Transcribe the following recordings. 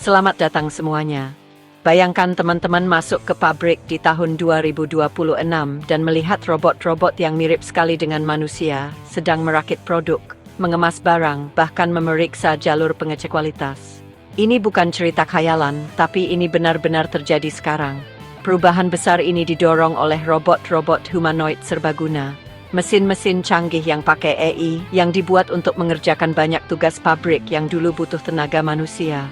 Selamat datang semuanya. Bayangkan teman-teman masuk ke pabrik di tahun 2026 dan melihat robot-robot yang mirip sekali dengan manusia sedang merakit produk, mengemas barang, bahkan memeriksa jalur pengecek kualitas. Ini bukan cerita khayalan, tapi ini benar-benar terjadi sekarang. Perubahan besar ini didorong oleh robot-robot humanoid serbaguna. Mesin-mesin canggih yang pakai AI yang dibuat untuk mengerjakan banyak tugas pabrik yang dulu butuh tenaga manusia.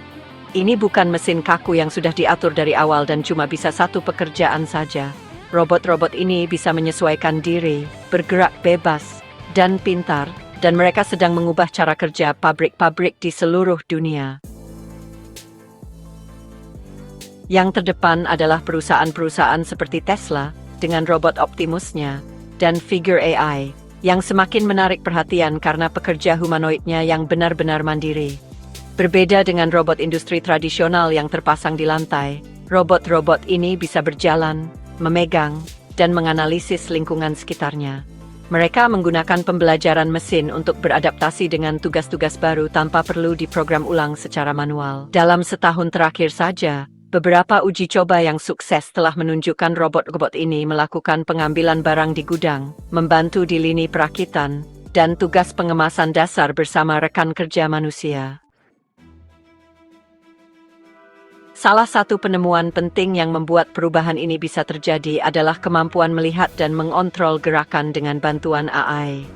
Ini bukan mesin kaku yang sudah diatur dari awal dan cuma bisa satu pekerjaan saja. Robot-robot ini bisa menyesuaikan diri, bergerak bebas, dan pintar, dan mereka sedang mengubah cara kerja pabrik-pabrik di seluruh dunia. Yang terdepan adalah perusahaan-perusahaan seperti Tesla dengan robot Optimus-nya dan Figure AI yang semakin menarik perhatian karena pekerja humanoidnya yang benar-benar mandiri. Berbeda dengan robot industri tradisional yang terpasang di lantai, robot-robot ini bisa berjalan, memegang, dan menganalisis lingkungan sekitarnya. Mereka menggunakan pembelajaran mesin untuk beradaptasi dengan tugas-tugas baru tanpa perlu diprogram ulang secara manual. Dalam setahun terakhir saja, beberapa uji coba yang sukses telah menunjukkan robot-robot ini melakukan pengambilan barang di gudang, membantu di lini perakitan, dan tugas pengemasan dasar bersama rekan kerja manusia. Salah satu penemuan penting yang membuat perubahan ini bisa terjadi adalah kemampuan melihat dan mengontrol gerakan dengan bantuan AI.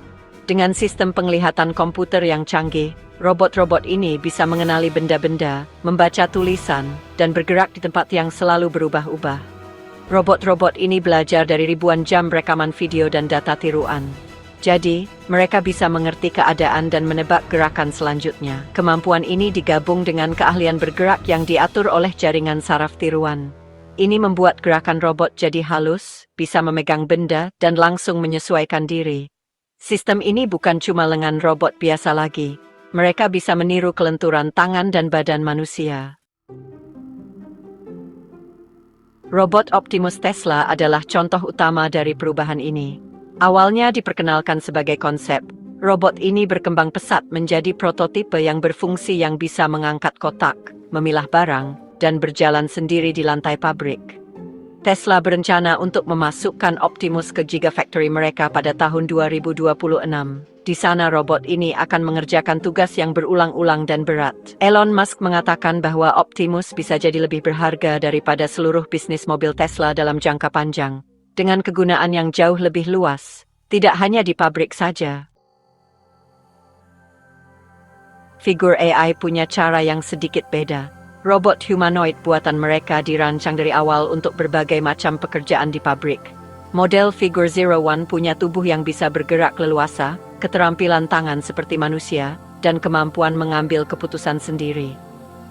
Dengan sistem penglihatan komputer yang canggih, robot-robot ini bisa mengenali benda-benda, membaca tulisan, dan bergerak di tempat yang selalu berubah-ubah. Robot-robot ini belajar dari ribuan jam rekaman video dan data tiruan. Jadi, mereka bisa mengerti keadaan dan menebak gerakan selanjutnya. Kemampuan ini digabung dengan keahlian bergerak yang diatur oleh jaringan saraf tiruan. Ini membuat gerakan robot jadi halus, bisa memegang benda, dan langsung menyesuaikan diri. Sistem ini bukan cuma lengan robot biasa lagi. Mereka bisa meniru kelenturan tangan dan badan manusia. Robot Optimus Tesla adalah contoh utama dari perubahan ini. Awalnya diperkenalkan sebagai konsep, robot ini berkembang pesat menjadi prototipe yang berfungsi yang bisa mengangkat kotak, memilah barang, dan berjalan sendiri di lantai pabrik. Tesla berencana untuk memasukkan Optimus ke Gigafactory mereka pada tahun 2026. Di sana robot ini akan mengerjakan tugas yang berulang-ulang dan berat. Elon Musk mengatakan bahwa Optimus bisa jadi lebih berharga daripada seluruh bisnis mobil Tesla dalam jangka panjang. Dengan kegunaan yang jauh lebih luas, tidak hanya di pabrik saja. Figure AI punya cara yang sedikit beda. Robot humanoid buatan mereka dirancang dari awal untuk berbagai macam pekerjaan di pabrik. Model Figure 01 punya tubuh yang bisa bergerak leluasa, keterampilan tangan seperti manusia, dan kemampuan mengambil keputusan sendiri.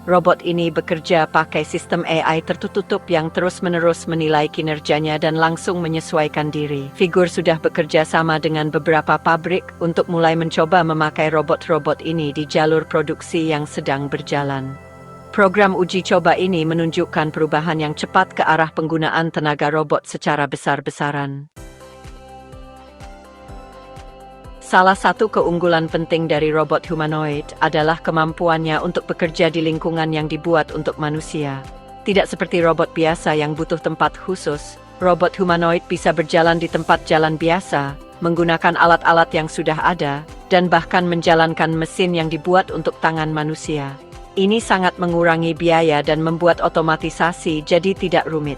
Robot ini bekerja pakai sistem AI tertutup yang terus-menerus menilai kinerjanya dan langsung menyesuaikan diri. Figure sudah bekerja sama dengan beberapa pabrik untuk mulai mencoba memakai robot-robot ini di jalur produksi yang sedang berjalan. Program uji coba ini menunjukkan perubahan yang cepat ke arah penggunaan tenaga robot secara besar-besaran. Salah satu keunggulan penting dari robot humanoid adalah kemampuannya untuk bekerja di lingkungan yang dibuat untuk manusia. Tidak seperti robot biasa yang butuh tempat khusus, robot humanoid bisa berjalan di tempat jalan biasa, menggunakan alat-alat yang sudah ada, dan bahkan menjalankan mesin yang dibuat untuk tangan manusia. Ini sangat mengurangi biaya dan membuat otomatisasi jadi tidak rumit.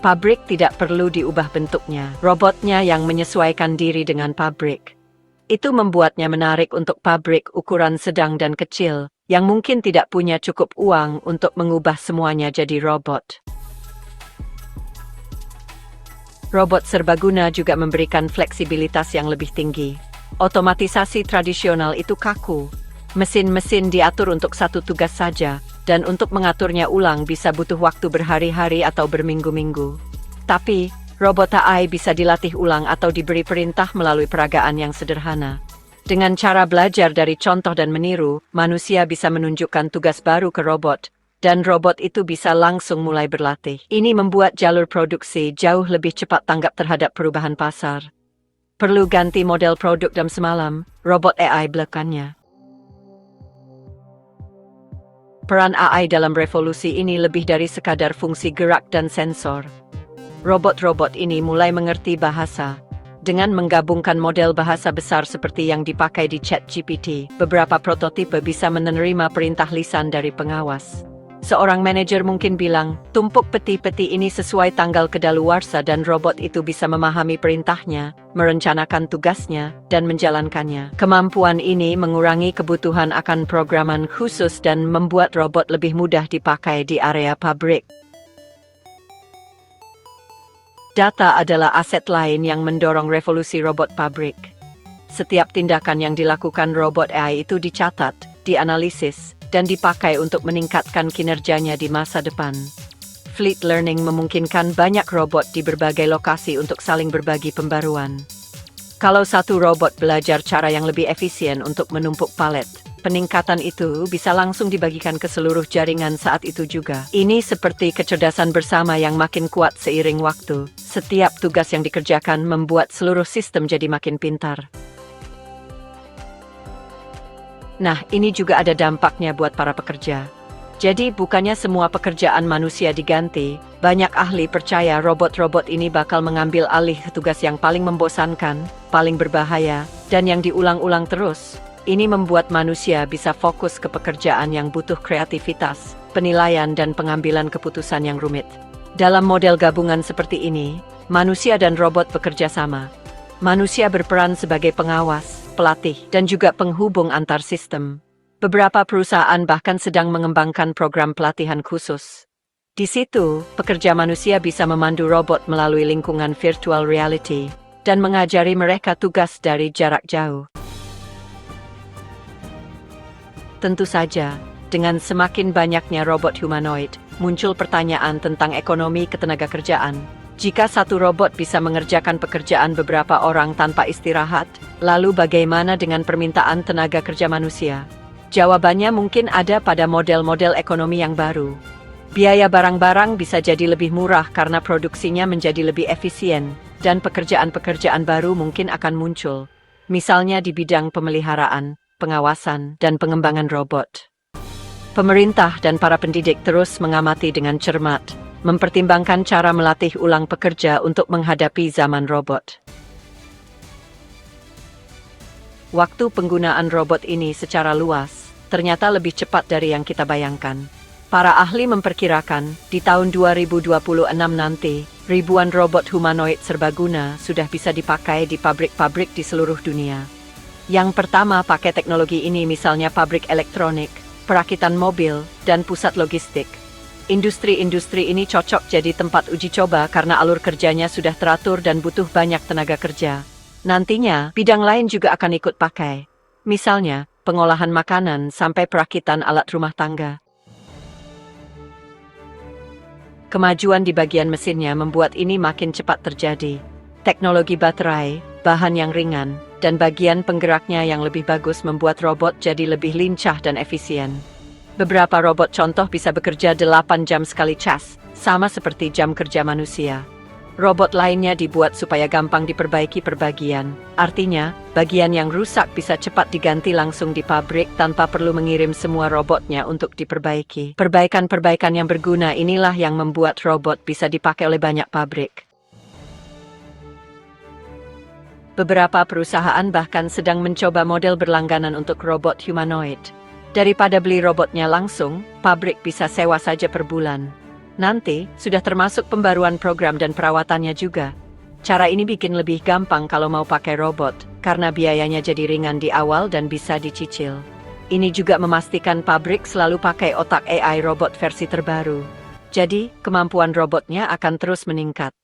Pabrik tidak perlu diubah bentuknya, robotnya yang menyesuaikan diri dengan pabrik. Itu membuatnya menarik untuk pabrik ukuran sedang dan kecil, yang mungkin tidak punya cukup uang untuk mengubah semuanya jadi robot. Robot serbaguna juga memberikan fleksibilitas yang lebih tinggi. Otomatisasi tradisional itu kaku. Mesin-mesin diatur untuk satu tugas saja, dan untuk mengaturnya ulang bisa butuh waktu berhari-hari atau berminggu-minggu. Tapi, robot AI bisa dilatih ulang atau diberi perintah melalui peragaan yang sederhana. Dengan cara belajar dari contoh dan meniru, manusia bisa menunjukkan tugas baru ke robot, dan robot itu bisa langsung mulai berlatih. Ini membuat jalur produksi jauh lebih cepat tanggap terhadap perubahan pasar. Perlu ganti model produk dalam semalam, robot AI belakannya. Peran AI dalam revolusi ini lebih dari sekadar fungsi gerak dan sensor. Robot-robot ini mulai mengerti bahasa. Dengan menggabungkan model bahasa besar seperti yang dipakai di ChatGPT, beberapa prototipe bisa menerima perintah lisan dari pengawas. Seorang manajer mungkin bilang, tumpuk peti-peti ini sesuai tanggal kedaluarsa dan robot itu bisa memahami perintahnya, merencanakan tugasnya, dan menjalankannya. Kemampuan ini mengurangi kebutuhan akan programan khusus dan membuat robot lebih mudah dipakai di area pabrik. Data adalah aset lain yang mendorong revolusi robot pabrik. Setiap tindakan yang dilakukan robot AI itu dicatat, dianalisis, dan dipakai untuk meningkatkan kinerjanya di masa depan. Fleet learning memungkinkan banyak robot di berbagai lokasi untuk saling berbagi pembaruan. Kalau satu robot belajar cara yang lebih efisien untuk menumpuk palet, peningkatan itu bisa langsung dibagikan ke seluruh jaringan saat itu juga. Ini seperti kecerdasan bersama yang makin kuat seiring waktu. Setiap tugas yang dikerjakan membuat seluruh sistem jadi makin pintar. Nah, ini juga ada dampaknya buat para pekerja. Jadi, bukannya semua pekerjaan manusia diganti, banyak ahli percaya robot-robot ini bakal mengambil alih tugas yang paling membosankan, paling berbahaya, dan yang diulang-ulang terus. Ini membuat manusia bisa fokus ke pekerjaan yang butuh kreativitas, penilaian, dan pengambilan keputusan yang rumit. Dalam model gabungan seperti ini, manusia dan robot bekerja sama. Manusia berperan sebagai pengawas, pelatih, dan juga penghubung antar sistem. Beberapa perusahaan bahkan sedang mengembangkan program pelatihan khusus. Di situ, pekerja manusia bisa memandu robot melalui lingkungan virtual reality dan mengajari mereka tugas dari jarak jauh. Tentu saja, dengan semakin banyaknya robot humanoid, muncul pertanyaan tentang ekonomi ketenagakerjaan. Jika satu robot bisa mengerjakan pekerjaan beberapa orang tanpa istirahat, lalu bagaimana dengan permintaan tenaga kerja manusia? Jawabannya mungkin ada pada model-model ekonomi yang baru. Biaya barang-barang bisa jadi lebih murah karena produksinya menjadi lebih efisien, dan pekerjaan-pekerjaan baru mungkin akan muncul. Misalnya di bidang pemeliharaan, pengawasan, dan pengembangan robot. Pemerintah dan para pendidik terus mengamati dengan cermat, mempertimbangkan cara melatih ulang pekerja untuk menghadapi zaman robot. Waktu penggunaan robot ini secara luas ternyata lebih cepat dari yang kita bayangkan. Para ahli memperkirakan, di tahun 2026 nanti, ribuan robot humanoid serbaguna sudah bisa dipakai di pabrik-pabrik di seluruh dunia. Yang pertama pakai teknologi ini misalnya pabrik elektronik, perakitan mobil, dan pusat logistik. Industri-industri ini cocok jadi tempat uji coba karena alur kerjanya sudah teratur dan butuh banyak tenaga kerja. Nantinya, bidang lain juga akan ikut pakai. Misalnya, pengolahan makanan sampai perakitan alat rumah tangga. Kemajuan di bagian mesinnya membuat ini makin cepat terjadi. Teknologi baterai, bahan yang ringan, dan bagian penggeraknya yang lebih bagus membuat robot jadi lebih lincah dan efisien. Beberapa robot contoh bisa bekerja 8 jam sekali cas, sama seperti jam kerja manusia. Robot lainnya dibuat supaya gampang diperbaiki per bagian. Artinya, bagian yang rusak bisa cepat diganti langsung di pabrik tanpa perlu mengirim semua robotnya untuk diperbaiki. Perbaikan-perbaikan yang berguna inilah yang membuat robot bisa dipakai oleh banyak pabrik. Beberapa perusahaan bahkan sedang mencoba model berlangganan untuk robot humanoid. Daripada beli robotnya langsung, pabrik bisa sewa saja per bulan. Nanti, sudah termasuk pembaruan program dan perawatannya juga. Cara ini bikin lebih gampang kalau mau pakai robot, karena biayanya jadi ringan di awal dan bisa dicicil. Ini juga memastikan pabrik selalu pakai otak AI robot versi terbaru. Jadi, kemampuan robotnya akan terus meningkat.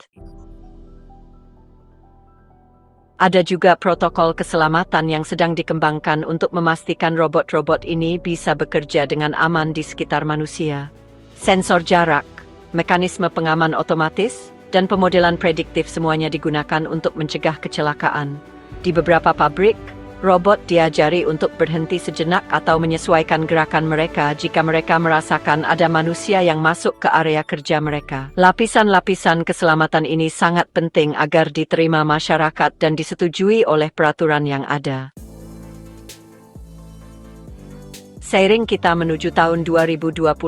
Ada juga protokol keselamatan yang sedang dikembangkan untuk memastikan robot-robot ini bisa bekerja dengan aman di sekitar manusia. Sensor jarak, mekanisme pengaman otomatis, dan pemodelan prediktif semuanya digunakan untuk mencegah kecelakaan. Di beberapa pabrik, robot diajari untuk berhenti sejenak atau menyesuaikan gerakan mereka jika mereka merasakan ada manusia yang masuk ke area kerja mereka. Lapisan-lapisan keselamatan ini sangat penting agar diterima masyarakat dan disetujui oleh peraturan yang ada. Seiring kita menuju tahun 2026,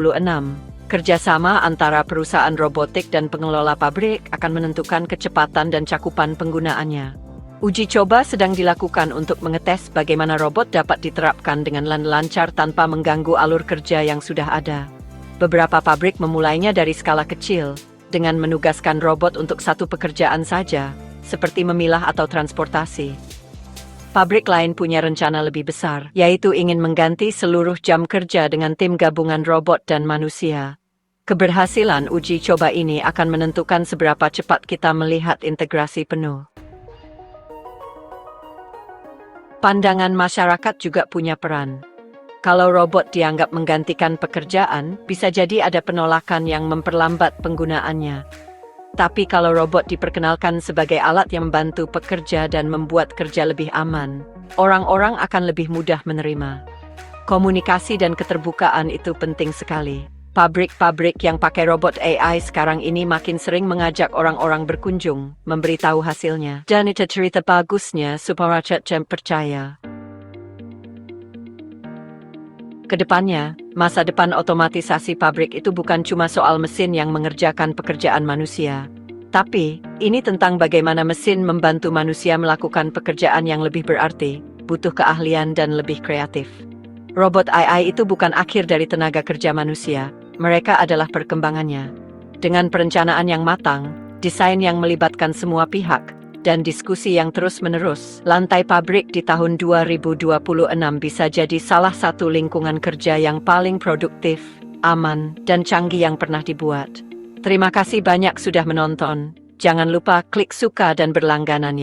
kerjasama antara perusahaan robotik dan pengelola pabrik akan menentukan kecepatan dan cakupan penggunaannya. Uji coba sedang dilakukan untuk mengetes bagaimana robot dapat diterapkan dengan lancar tanpa mengganggu alur kerja yang sudah ada. Beberapa pabrik memulainya dari skala kecil, dengan menugaskan robot untuk satu pekerjaan saja, seperti memilah atau transportasi. Pabrik lain punya rencana lebih besar, yaitu ingin mengganti seluruh jam kerja dengan tim gabungan robot dan manusia. Keberhasilan uji coba ini akan menentukan seberapa cepat kita melihat integrasi penuh. Pandangan masyarakat juga punya peran. Kalau robot dianggap menggantikan pekerjaan, bisa jadi ada penolakan yang memperlambat penggunaannya. Tapi kalau robot diperkenalkan sebagai alat yang membantu pekerja dan membuat kerja lebih aman, orang-orang akan lebih mudah menerima. Komunikasi dan keterbukaan itu penting sekali. Pabrik-pabrik yang pakai robot AI sekarang ini makin sering mengajak orang-orang berkunjung, memberitahu hasilnya. Dan itu cerita bagusnya supaya rakyat percaya. Kedepannya, masa depan otomatisasi pabrik itu bukan cuma soal mesin yang mengerjakan pekerjaan manusia. Tapi, ini tentang bagaimana mesin membantu manusia melakukan pekerjaan yang lebih berarti, butuh keahlian dan lebih kreatif. Robot AI itu bukan akhir dari tenaga kerja manusia, mereka adalah perkembangannya. Dengan perencanaan yang matang, desain yang melibatkan semua pihak, dan diskusi yang terus-menerus, lantai pabrik di tahun 2026 bisa jadi salah satu lingkungan kerja yang paling produktif, aman, dan canggih yang pernah dibuat. Terima kasih banyak sudah menonton. Jangan lupa klik suka dan berlangganan ya.